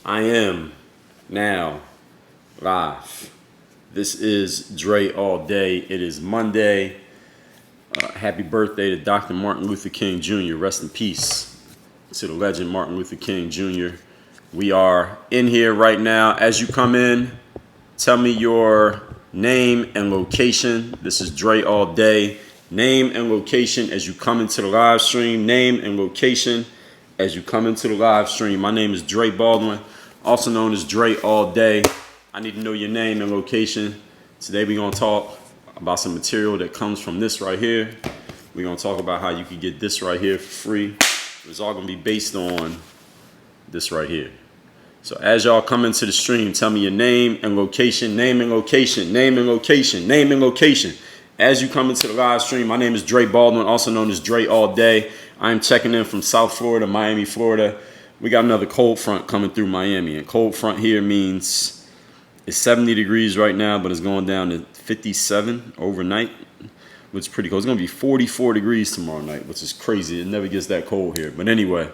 I am now live. This is Dre All Day. It is Monday. Happy birthday to Dr. Martin Luther King Jr. Rest in peace to the legend Martin Luther King Jr. We are in here right now. As you come in, tell me your name and location. This is Dre All Day. Name and location as you come into the live stream. Name and location as you come into the live stream. My name is Dre Baldwin, also known as Dre All Day. I need to know your name and location. Today we're going to talk about some material that comes from this right here. We're going to talk about how you can get this right here for free. It's all going to be based on this right here. So as y'all come into the stream, tell me your name and location, name and location, name and location, name and location. As you come into the live stream, my name is Dre Baldwin, also known as Dre All Day. I'm checking in from South Florida, Miami, Florida. We got another cold front coming through Miami. And cold front here means it's 70 degrees right now, but it's going down to 57 overnight, which is pretty cold. It's going to be 44 degrees tomorrow night, which is crazy. It never gets that cold here. But anyway,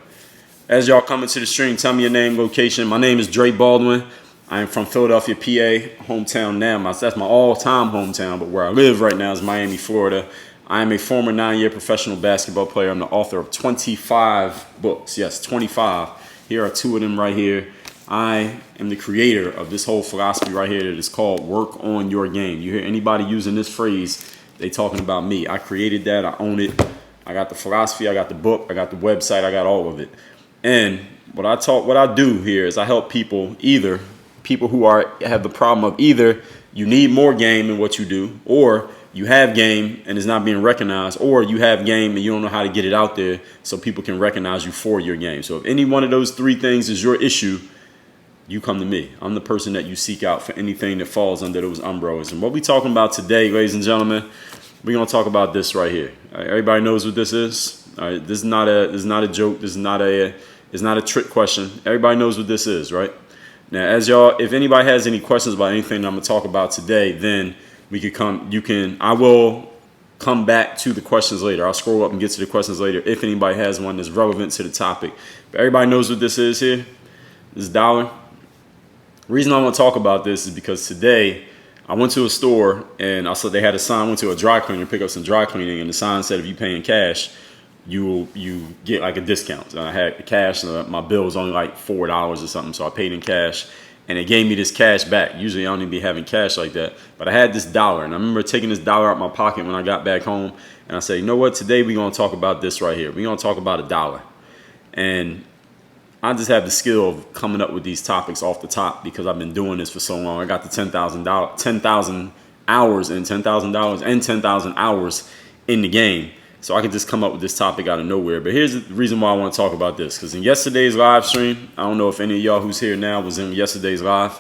as y'all come into the stream, tell me your name, location. My name is Dre Baldwin. I am from Philadelphia, PA, hometown now. That's my all-time hometown, but where I live right now is Miami, Florida. I am a former 9-year professional basketball player. I'm the author of 25 books. Yes, 25. Here are 2 of them right here. I am the creator of this whole philosophy right here that is called work on your game. You hear anybody using this phrase, they talking about me. I created that. I own it. I got the philosophy. I got the book. I got the website. I got all of it. And what I do here is I help people, either people who have the problem of either you need more game in what you do, or you have game and it's not being recognized, or you have game and you don't know how to get it out there so people can recognize you for your game. So if any one of those 3 things is your issue, you come to me. I'm the person that you seek out for anything that falls under those umbrellas. And what we talking about today, ladies and gentlemen, we're gonna talk about this right here. All right, everybody knows what this is. All right, this is not a joke. This is not a trick question. Everybody knows what this is, right? Now, if anybody has any questions about anything that I'm gonna talk about today, then I will come back to the questions later. I'll scroll up and get to the questions later if anybody has one that's relevant to the topic. But everybody knows what this is here. This dollar. The reason I want to talk about this is because today I went to a store and I saw they had a sign. I went to a dry cleaner, pick up some dry cleaning, and the sign said if you pay in cash, you get like a discount. And I had cash, and my bill was only like $4 or something, so I paid in cash, and it gave me this cash back. Usually I don't even be having cash like that, but I had this dollar, and I remember taking this dollar out of my pocket when I got back home, and I said, you know what, today we're going to talk about this right here. We're going to talk about $1. And I just have the skill of coming up with these topics off the top because I've been doing this for so long. I got the $10,000 hours and $10,000 and 10,000 hours in the game. So I can just come up with this topic out of nowhere. But here's the reason why I want to talk about this. Because in yesterday's live stream, I don't know if any of y'all who's here now was in yesterday's live.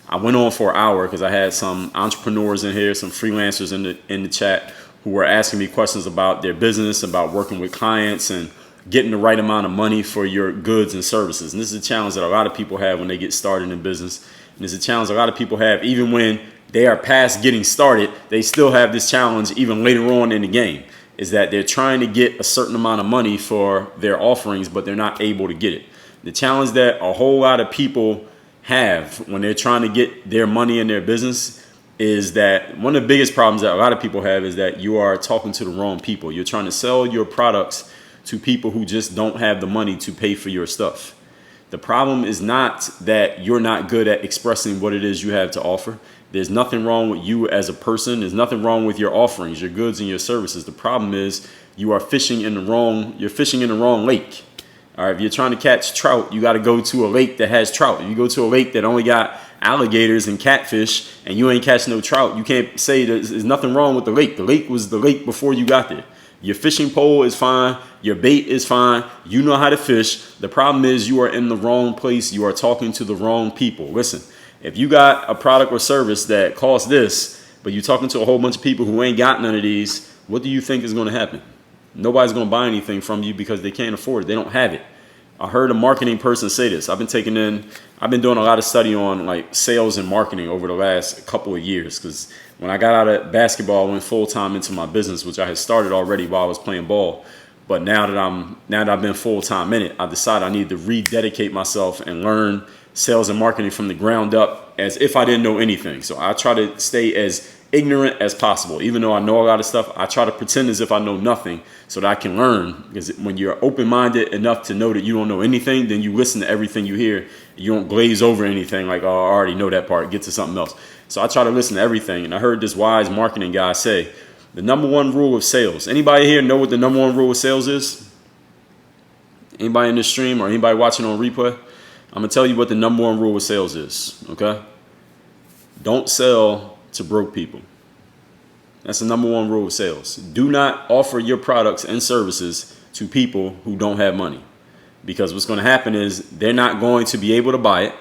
I went on for an hour because I had some entrepreneurs in here, some freelancers in the chat who were asking me questions about their business, about working with clients and getting the right amount of money for your goods and services. And this is a challenge that a lot of people have when they get started in business. And it's a challenge a lot of people have even when they are past getting started. They still have this challenge even later on in the game, is that they're trying to get a certain amount of money for their offerings, but they're not able to get it. The challenge that a whole lot of people have when they're trying to get their money in their business is that one of the biggest problems that a lot of people have is that you are talking to the wrong people. You're trying to sell your products to people who just don't have the money to pay for your stuff. The problem is not that you're not good at expressing what it is you have to offer. There's nothing wrong with you as a person. There's nothing wrong with your offerings, your goods, and your services. The problem is you are fishing in the wrong lake. All right, if you're trying to catch trout, you got to go to a lake that has trout. If you go to a lake that only got alligators and catfish and you ain't catching no trout, you can't say there's nothing wrong with the lake. The lake was the lake before you got there. Your fishing pole is fine. Your bait is fine. You know how to fish. The problem is you are in the wrong place. You are talking to the wrong people. Listen, if you got a product or service that costs this, but you're talking to a whole bunch of people who ain't got none of these, what do you think is going to happen? Nobody's going to buy anything from you because they can't afford it. They don't have it. I heard a marketing person say this. I've been doing a lot of study on like sales and marketing over the last couple of years, because when I got out of basketball, I went full time into my business, which I had started already while I was playing ball. But now that I'm now that I've been full-time in it, I decided I need to rededicate myself and learn sales and marketing from the ground up as if I didn't know anything. So I try to stay as ignorant as possible. Even though I know a lot of stuff, I try to pretend as if I know nothing so that I can learn. Because when you're open-minded enough to know that you don't know anything, then you listen to everything you hear. You don't glaze over anything like, oh, I already know that part, get to something else. So I try to listen to everything. And I heard this wise marketing guy say, the number one rule of sales. Anybody here know what the number one rule of sales is? Anybody in this stream or anybody watching on replay? I'm going to tell you what the number one rule of sales is, okay? Don't sell to broke people. That's the number one rule of sales. Do not offer your products and services to people who don't have money. Because what's going to happen is they're not going to be able to buy it.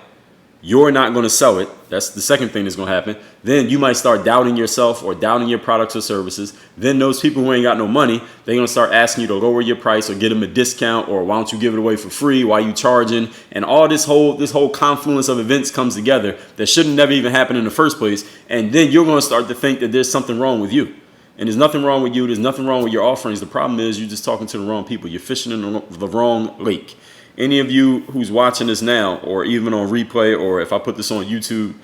You're not going to sell it. That's the second thing that's going to happen. Then you might start doubting yourself or doubting your products or services. Then those people who ain't got no money, they're going to start asking you to lower your price or get them a discount, or why don't you give it away for free? Why are you charging? And all this whole confluence of events comes together that shouldn't never even happen in the first place. And then you're going to start to think that there's something wrong with you. And there's nothing wrong with you. There's nothing wrong with your offerings. The problem is you're just talking to the wrong people. You're fishing in the wrong lake. Any of you who's watching this now, or even on replay, or if I put this on YouTube,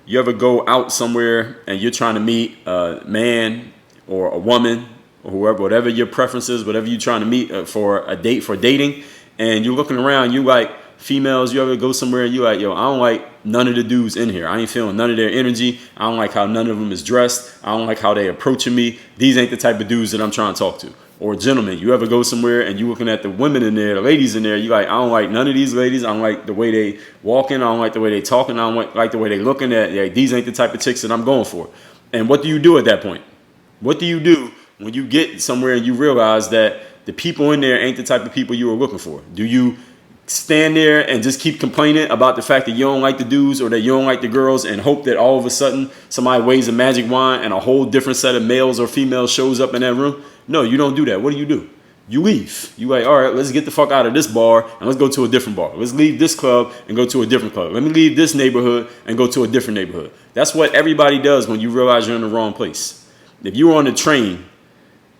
you ever go out somewhere and you're trying to meet a man or a woman or whoever, whatever your preference is, whatever you're trying to meet for a date, for dating, and you're looking around, you like females, you ever go somewhere and you like, yo, I don't like none of the dudes in here. I ain't feeling none of their energy. I don't like how none of them is dressed. I don't like how they approaching me. These ain't the type of dudes that I'm trying to talk to. Or gentlemen, you ever go somewhere and you looking at the women in there, the ladies in there, you like, I don't like none of these ladies. I don't like the way they walking. I don't like the way they talking. I don't like the way they looking at. Yeah, these ain't the type of chicks that I'm going for. And what do you do at that point? What do you do when you get somewhere and you realize that the people in there ain't the type of people you were looking for? Do you stand there and just keep complaining about the fact that you don't like the dudes or that you don't like the girls and hope that all of a sudden somebody waves a magic wand and a whole different set of males or females shows up in that room? No, you don't do that. What do? You leave. You like, all right, let's get the fuck out of this bar and let's go to a different bar. Let's leave this club and go to a different club. Let me leave this neighborhood and go to a different neighborhood. That's what everybody does when you realize you're in the wrong place. If you're on the train,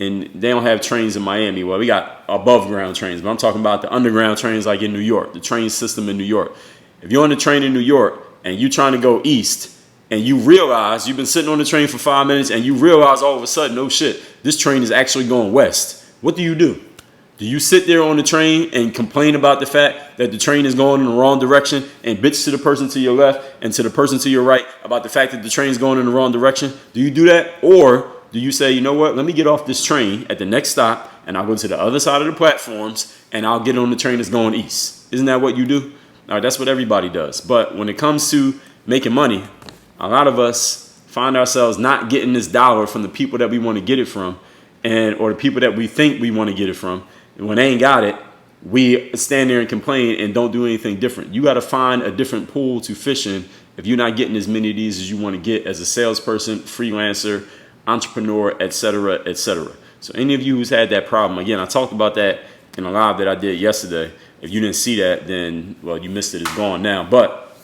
and they don't have trains in Miami. Well, we got above ground trains, but I'm talking about the underground trains like in New York, the train system in New York. If you're on the train in New York and you're trying to go east and you realize you've been sitting on the train for 5 minutes and you realize all of a sudden, oh shit, this train is actually going west. What do? Do you sit there on the train and complain about the fact that the train is going in the wrong direction and bitch to the person to your left and to the person to your right about the fact that the train is going in the wrong direction? Do you do that? Or do you say, you know what, let me get off this train at the next stop and I'll go to the other side of the platforms and I'll get on the train that's going east? Isn't that what you do? All right, that's what everybody does. But when it comes to making money, a lot of us find ourselves not getting this dollar from the people that we want to get it from, or the people that we think we want to get it from. And when they ain't got it, we stand there and complain and don't do anything different. You got to find a different pool to fish in if you're not getting as many of these as you want to get as a salesperson, freelancer, entrepreneur, etc., etc. So any of you who's had that problem, again, I talked about that in a live that I did yesterday. If you didn't see that, then, well, you missed it. It's gone now. But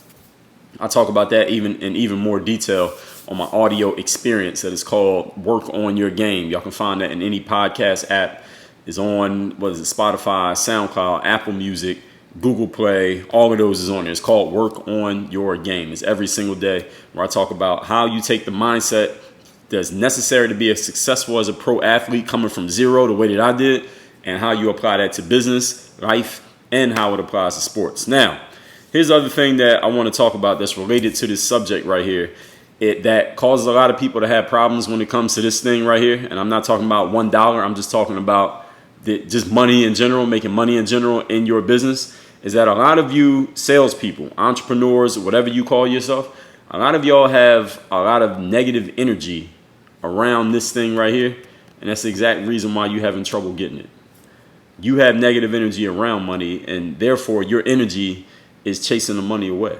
I talk about that in even more detail on my audio experience that is called Work on Your Game. Y'all can find that in any podcast app. It's on, Spotify, SoundCloud, Apple Music, Google Play. All of those is on there. It's called Work on Your Game. It's every single day where I talk about how you take the mindset that's necessary to be as successful as a pro athlete coming from zero the way that I did, and how you apply that to business, life, and how it applies to sports. Now, here's the other thing that I want to talk about that's related to this subject right here. That causes a lot of people to have problems when it comes to this thing right here. And I'm not talking about $1. I'm just talking about just money in general, making money in general in your business. Is that a lot of you salespeople, entrepreneurs, whatever you call yourself, a lot of y'all have a lot of negative energy around this thing right here, and that's the exact reason why you're having trouble getting it. You have negative energy around money, and therefore your energy is chasing the money away.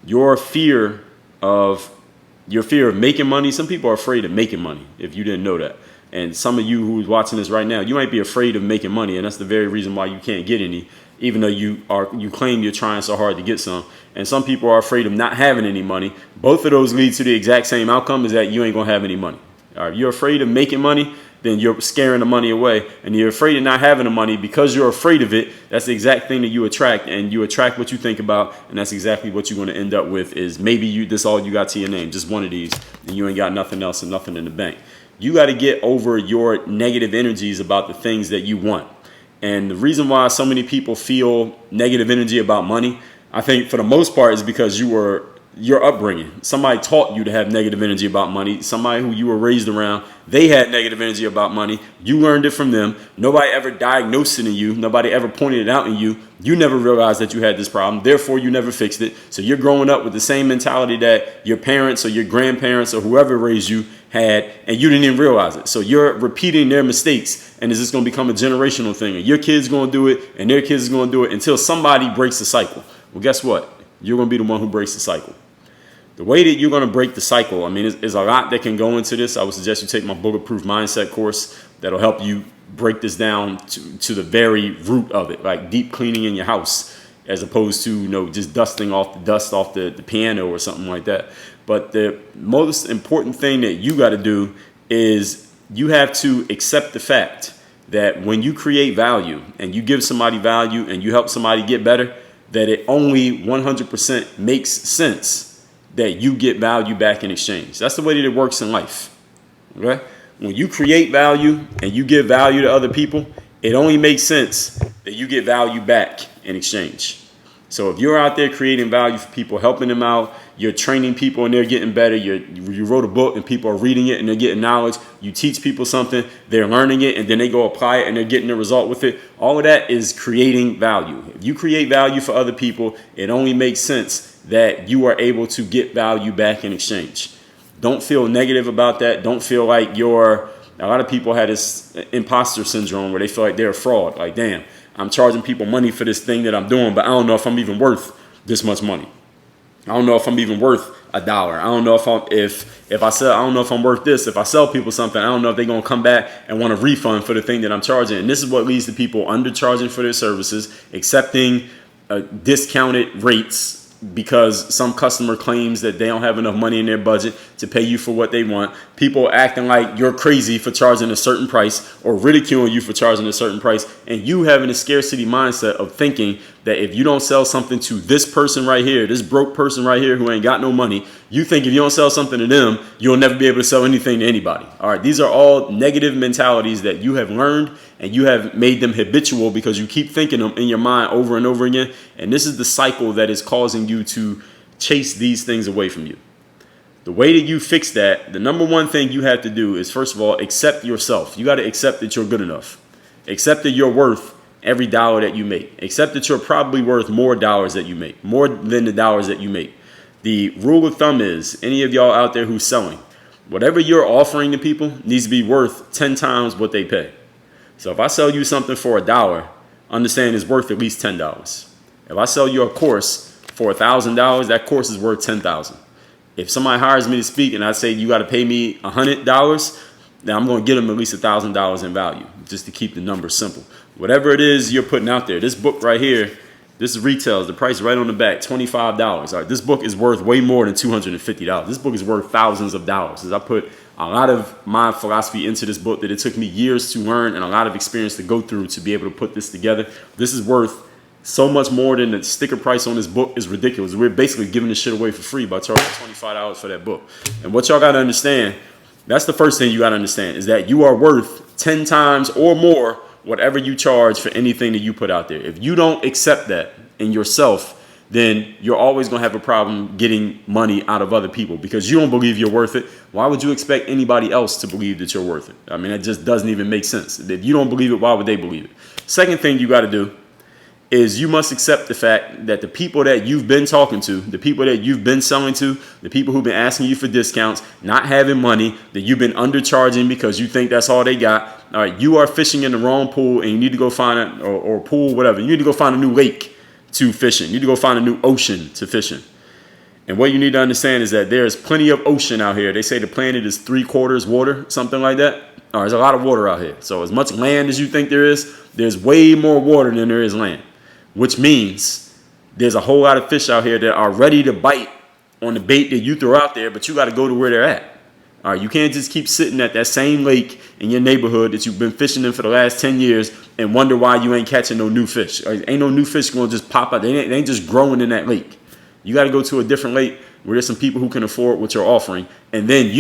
Your fear of making money, some people are afraid of making money, if you didn't know that. And some of you who's watching this right now, you might be afraid of making money, and that's the very reason why you can't get any, even though you claim you're trying so hard to get some. And some people are afraid of not having any money. Both of those lead to the exact same outcome, is that you ain't gonna have any money. All right, if you're afraid of making money, then you're scaring the money away. And you're afraid of not having the money because you're afraid of it. That's the exact thing that you attract, and you attract what you think about, and that's exactly what you're going to end up with is maybe this all you got to your name, just one of these, and you ain't got nothing else and nothing in the bank. You got to get over your negative energies about the things that you want. And the reason why so many people feel negative energy about money, I think for the most part is because your upbringing. Somebody taught you to have negative energy about money. Somebody who you were raised around, they had negative energy about money. You learned it from them. Nobody ever diagnosed it in you. Nobody ever pointed it out in you. You never realized that you had this problem. Therefore, you never fixed it. So you're growing up with the same mentality that your parents or your grandparents or whoever raised you had, and you didn't even realize it. So you're repeating their mistakes, and it's just going to become a generational thing. And your kids going to do it, and their kids are going to do it until somebody breaks the cycle. Well, guess what? You're going to be the one who breaks the cycle. The way that you're going to break the cycle, I mean, there's a lot that can go into this. I would suggest you take my Bulletproof Mindset course. That'll help you break this down to the very root of it, like deep cleaning in your house, as opposed to, just dusting off the dust off the piano or something like that. But the most important thing that you got to do is you have to accept the fact that when you create value and you give somebody value and you help somebody get better, that it only 100% makes sense that you get value back in exchange. That's the way that it works in life. Okay? When you create value and you give value to other people, it only makes sense that you get value back in exchange. So if you're out there creating value for people, helping them out, you're training people and they're getting better, you wrote a book and people are reading it and they're getting knowledge, you teach people something, they're learning it, and then they go apply it and they're getting the result with it, all of that is creating value. If you create value for other people, it only makes sense that you are able to get value back in exchange. Don't feel negative about that. Don't feel like a lot of people had this imposter syndrome where they feel like they're a fraud. Like, damn, I'm charging people money for this thing that I'm doing, but I don't know if I'm even worth this much money. I don't know if I'm even worth $1. I don't know I don't know if I'm worth this. If I sell people something, I don't know if they're going to come back and want a refund for the thing that I'm charging. And this is what leads to people undercharging for their services, accepting discounted rates because some customer claims that they don't have enough money in their budget to pay you for what they want. People acting like you're crazy for charging a certain price or ridiculing you for charging a certain price. And you having a scarcity mindset of thinking that if you don't sell something to this person right here, this broke person right here who ain't got no money, you think if you don't sell something to them, you'll never be able to sell anything to anybody. All right, these are all negative mentalities that you have learned and you have made them habitual because you keep thinking them in your mind over and over again. And this is the cycle that is causing you to chase these things away from you. The way that you fix that, the number one thing you have to do is, first of all, accept yourself. You got to accept that you're good enough. Accept that you're worth every dollar that you make. Accept that you're probably worth more dollars that you make, more than the dollars that you make. The rule of thumb is, any of y'all out there who's selling, whatever you're offering to people needs to be worth 10 times what they pay. So if I sell you something for $1, understand it's worth at least $10. If I sell you a course for $1,000, that course is worth $10,000. If somebody hires me to speak and I say you got to pay me $100, then I'm going to get them at least $1,000 in value, just to keep the numbers simple. Whatever it is you're putting out there, this book right here, this is retails. The price right on the back, $25. All right, this book is worth way more than $250. This book is worth thousands of dollars. As I put a lot of my philosophy into this book that it took me years to learn and a lot of experience to go through to be able to put this together. This is worth so much more than the sticker price on this book is ridiculous. We're basically giving this shit away for free by charging $25 for that book. And what y'all got to understand, that's the first thing you got to understand, is that you are worth 10 times or more whatever you charge for anything that you put out there. If you don't accept that in yourself, then you're always going to have a problem getting money out of other people because you don't believe you're worth it. Why would you expect anybody else to believe that you're worth it? I mean, it just doesn't even make sense. If you don't believe it, why would they believe it? Second thing you got to do is you must accept the fact that the people that you've been talking to, the people that you've been selling to, the people who've been asking you for discounts, not having money, that you've been undercharging because you think that's all they got. All right, you are fishing in the wrong pool and you need to go find or pool, whatever. You need to go find a new lake to fish in. You need to go find a new ocean to fish in. And what you need to understand is that there's plenty of ocean out here. They say the planet is 3/4 water, something like that. All right, there's a lot of water out here. So as much land as you think there is, there's way more water than there is land, which means there's a whole lot of fish out here that are ready to bite on the bait that you throw out there, but you got to go to where they're at. All right, you can't just keep sitting at that same lake in your neighborhood that you've been fishing in for the last 10 years and wonder why you ain't catching no new fish. Ain't no new fish going to just pop out. They ain't just growing in that lake. You got to go to a different lake where there's some people who can afford what you're offering. And then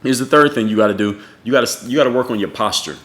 here's the third thing you got to do. You got to work on your posture.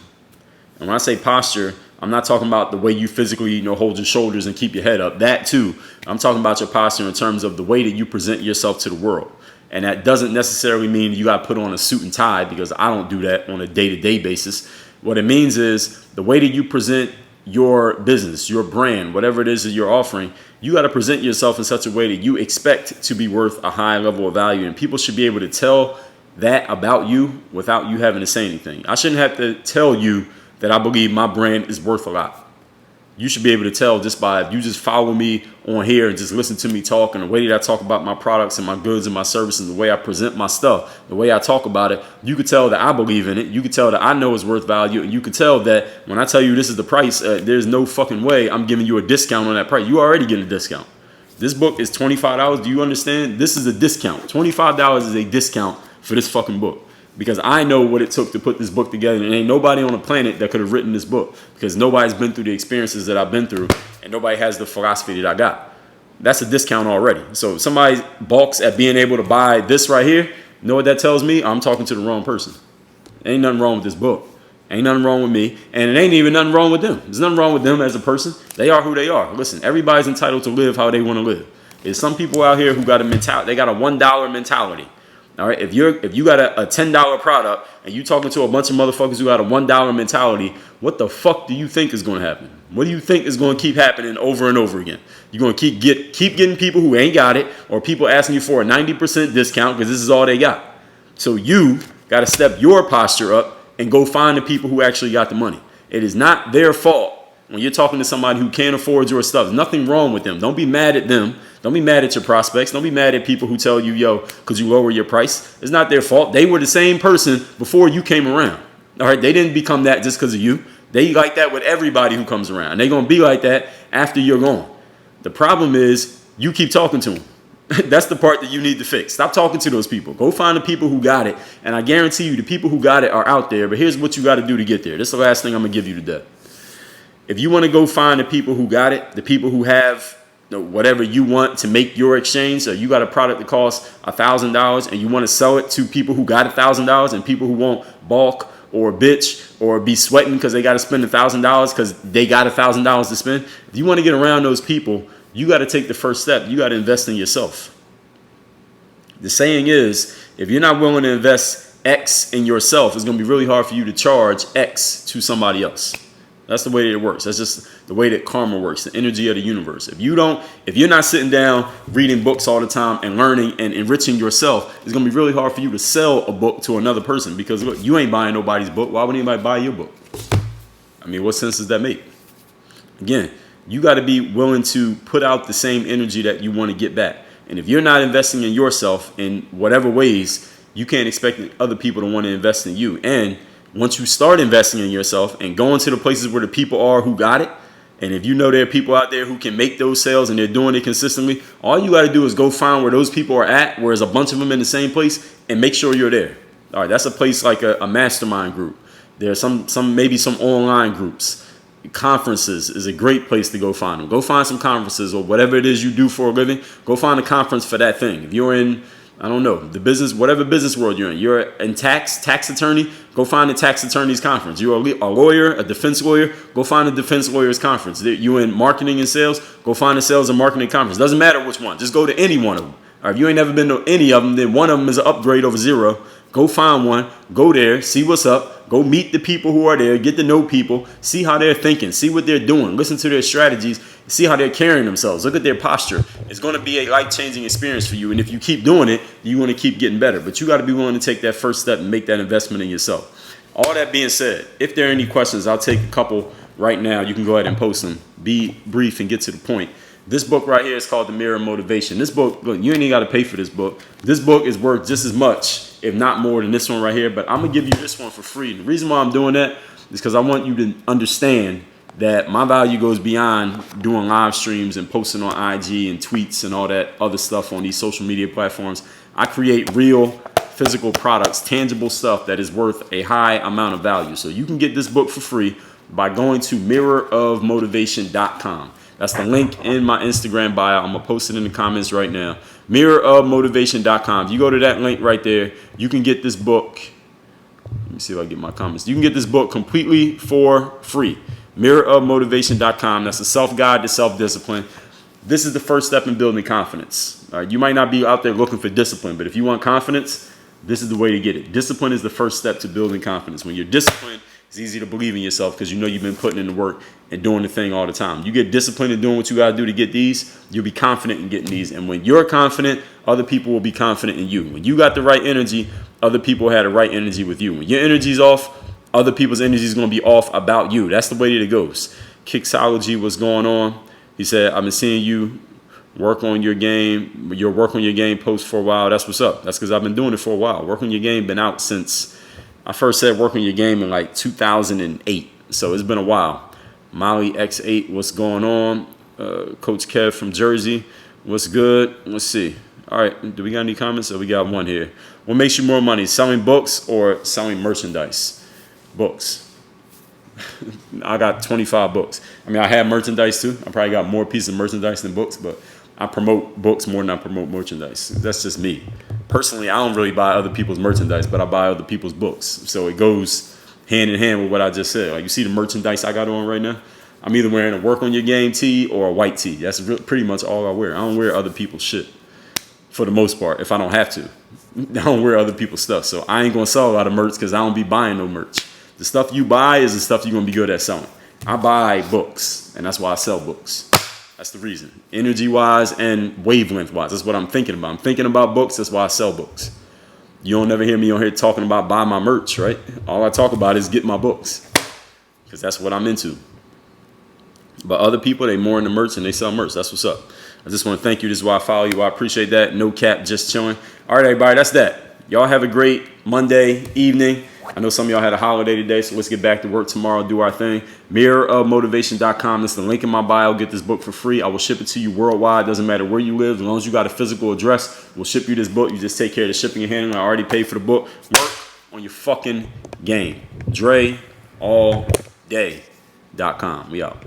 And when I say posture, I'm not talking about the way you physically, hold your shoulders and keep your head up. That too. I'm talking about your posture in terms of the way that you present yourself to the world. And that doesn't necessarily mean you got to put on a suit and tie, because I don't do that on a day-to-day basis. What it means is the way that you present your business, your brand, whatever it is that you're offering, you got to present yourself in such a way that you expect to be worth a high level of value. And people should be able to tell that about you without you having to say anything. I shouldn't have to tell you that I believe my brand is worth a lot. You should be able to tell just by, if you just follow me on here and just listen to me talk, and the way that I talk about my products and my goods and my services, the way I present my stuff, the way I talk about it, you could tell that I believe in it. You could tell that I know it's worth value. And you could tell that when I tell you this is the price, there's no fucking way I'm giving you a discount on that price. You already get a discount. This book is $25. Do you understand? This is a discount. $25 is a discount for this fucking book. Because I know what it took to put this book together, and ain't nobody on the planet that could have written this book, because nobody's been through the experiences that I've been through, and nobody has the philosophy that I got. That's a discount already. So if somebody balks at being able to buy this right here, you know what that tells me? I'm talking to the wrong person. Ain't nothing wrong with this book. Ain't nothing wrong with me, and it ain't even nothing wrong with them. There's nothing wrong with them as a person. They are who they are. Listen, everybody's entitled to live how they want to live. There's some people out here who got a mentality. They got a $1 mentality. All right, if you got a $10 product and you talking to a bunch of motherfuckers who got a $1 mentality, what the fuck do you think is going to happen? What do you think is going to keep happening over and over again? You're going to keep getting people who ain't got it, or people asking you for a 90% discount because this is all they got. So you got to step your posture up and go find the people who actually got the money. It is not their fault when you're talking to somebody who can't afford your stuff. There's nothing wrong with them. Don't be mad at them. Don't be mad at your prospects. Don't be mad at people who tell you, yo, because you lower your price. It's not their fault. They were the same person before you came around. All right, they didn't become that just because of you. They like that with everybody who comes around. They're going to be like that after you're gone. The problem is you keep talking to them. That's the part that you need to fix. Stop talking to those people. Go find the people who got it. And I guarantee you the people who got it are out there. But here's what you got to do to get there. This is the last thing I'm going to give you today. If you want to go find the people who got it, the people who have whatever you want to make your exchange. So you got a product that costs $1,000 and you want to sell it to people who got $1,000 and people who won't balk or bitch or be sweating because they got to spend $1,000 because they got $1,000 to spend. If you want to get around those people, you got to take the first step. You got to invest in yourself. The saying is, if you're not willing to invest X in yourself, it's going to be really hard for you to charge X to somebody else. That's the way that it works. That's just the way that karma works, the energy of the universe. If you're not sitting down reading books all the time and learning and enriching yourself, it's going to be really hard for you to sell a book to another person, because look, you ain't buying nobody's book. Why would anybody buy your book? I mean, what sense does that make? Again, you got to be willing to put out the same energy that you want to get back. And if you're not investing in yourself in whatever ways, you can't expect other people to want to invest in you. And once you start investing in yourself and going to the places where the people are who got it, and if you know there are people out there who can make those sales and they're doing it consistently, all you got to do is go find where those people are at, where there's a bunch of them in the same place, and make sure you're there. All right, that's a place like a mastermind group. There's maybe some online groups. Conferences is a great place to go find them. Go find some conferences or whatever it is you do for a living. Go find a conference for that thing. If you're in, I don't know, the business, whatever business world you're in. You're in tax attorney, go find a tax attorney's conference. You're a lawyer, a defense lawyer, go find a defense lawyer's conference. You're in marketing and sales, go find a sales and marketing conference. Doesn't matter which one. Just go to any one of them. Or if you ain't never been to any of them, then one of them is an upgrade over zero. Go find one, go there, see what's up, go meet the people who are there, get to know people, see how they're thinking, see what they're doing, listen to their strategies, see how they're carrying themselves, look at their posture. It's going to be a life-changing experience for you. And if you keep doing it, you want to keep getting better. But you got to be willing to take that first step and make that investment in yourself. All that being said, if there are any questions, I'll take a couple right now. You can go ahead and post them. Be brief and get to the point. This book right here is called The Mirror of Motivation. This book, look, you ain't even got to pay for this book. This book is worth just as much, if not more, than this one right here. But I'm going to give you this one for free. And the reason why I'm doing that is because I want you to understand that my value goes beyond doing live streams and posting on IG and tweets and all that other stuff on these social media platforms. I create real physical products, tangible stuff that is worth a high amount of value. So you can get this book for free by going to mirrorofmotivation.com. That's the link in my Instagram bio. I'm going to post it in the comments right now. Mirrorofmotivation.com. If you go to that link right there, you can get this book. Let me see if I get my comments. You can get this book completely for free. Mirrorofmotivation.com. That's a self-guide to self-discipline. This is the first step in building confidence. All right, you might not be out there looking for discipline, but if you want confidence, this is the way to get it. Discipline is the first step to building confidence. When you're disciplined, it's easy to believe in yourself because you know you've been putting in the work and doing the thing all the time. You get disciplined in doing what you got to do to get these, you'll be confident in getting these. And when you're confident, other people will be confident in you. When you got the right energy, other people had the right energy with you. When your energy's off, other people's energy is going to be off about you. That's the way that it goes. Kixology, what's going on? He said, I've been seeing you work on your game. Your work on your game post for a while. That's what's up. That's because I've been doing it for a while. Work on your game been out since I first said work on your game in like 2008. So it's been a while. Molly X8, what's going on? Coach Kev from Jersey, what's good? Let's see. All right, do we got any comments? Oh, we got one here. What makes you more money, selling books or selling merchandise? Books. I got 25 books. I mean, I have merchandise too. I probably got more pieces of merchandise than books, but I promote books more than I promote merchandise. That's just me. Personally, I don't really buy other people's merchandise, but I buy other people's books. So it goes hand in hand with what I just said. Like, you see the merchandise I got on right now? I'm either wearing a work on your game tee or a white tee. That's pretty much all I wear. I don't wear other people's shit for the most part if I don't have to. I don't wear other people's stuff. So I ain't going to sell a lot of merch because I don't be buying no merch. The stuff you buy is the stuff you're going to be good at selling. I buy books, and that's why I sell books. That's the reason. Energy-wise and wavelength-wise. That's what I'm thinking about. I'm thinking about books. That's why I sell books. You don't never hear me on here talking about buy my merch, right? All I talk about is get my books because that's what I'm into. But other people, they more into merch and they sell merch. That's what's up. I just want to thank you. This is why I follow you. I appreciate that. No cap, just chilling. All right, everybody, that's that. Y'all have a great Monday evening. I know some of y'all had a holiday today, so let's get back to work tomorrow, do our thing. Mirrorofmotivation.com. That's the link in my bio. Get this book for free. I will ship it to you worldwide. Doesn't matter where you live. As long as you got a physical address, we'll ship you this book. You just take care of the shipping and handling. I already paid for the book. Work on your fucking game. Dre All Day.com. We out.